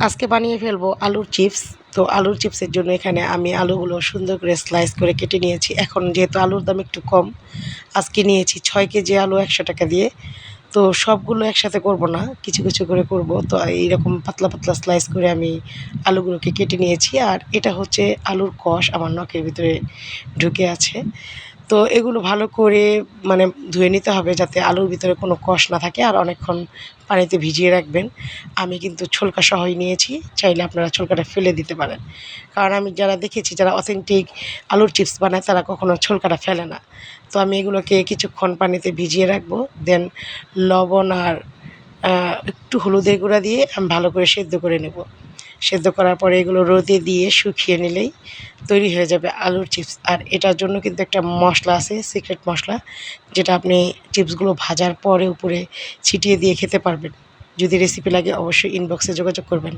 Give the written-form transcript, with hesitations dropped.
আজকে বানিয়ে ফেলবো আলুর চিপস। তো আলুর চিপসের জন্য এখানে আমি আলুগুলো সুন্দর করে স্লাইস করে কেটে নিয়েছি। এখন যেহেতু আলুর দাম একটু কম, আজকে নিয়েছি 6 কেজি আলু 100 টাকা দিয়ে। তো সবগুলো একসাথে করব না, কিছু কিছু করে করব। তো এইরকম পাতলা পাতলা স্লাইস করে আমি আলুগুলোকে কেটে নিয়েছি। আর এটা হচ্ছে আলুর কষ আমার নখের ভিতরে ঢুকে আছে। তো এগুলো ভালো করে মানে ধুয়ে নিতে হবে যাতে আলুর ভিতরে কোনো কষ না থাকে, আর অনেকক্ষণ পানিতে ভিজিয়ে রাখবেন। আমি কিন্তু ছোলকা সহই নিয়েছি, চাইলে আপনারা ছোলকাটা ফেলে দিতে পারেন। কারণ আমি যারা দেখেছি যারা অথেন্টিক আলুর চিপস বানায় তারা কখনো ছোলকাটা ফেলে না। তো আমি এগুলোকে কিছুক্ষণ পানিতে ভিজিয়ে রাখবো, দেন লবণ আর একটু হলুদের গুঁড়া দিয়ে আমি ভালো করে সেদ্ধ করে নেব। সেদ্ধ করার পরে এগুলো রোদে দিয়ে শুকিয়ে নিলেই তৈরি হয়ে যাবে আলুর চিপস। আর এটার জন্য কিন্তু একটা মশলা আছে, সিক্রেট মশলা, যেটা আপনি চিপসগুলো ভাজার পরে উপরে ছিটিয়ে দিয়ে খেতে পারবেন। যদি রেসিপি লাগে অবশ্যই ইনবক্সে যোগাযোগ করবেন।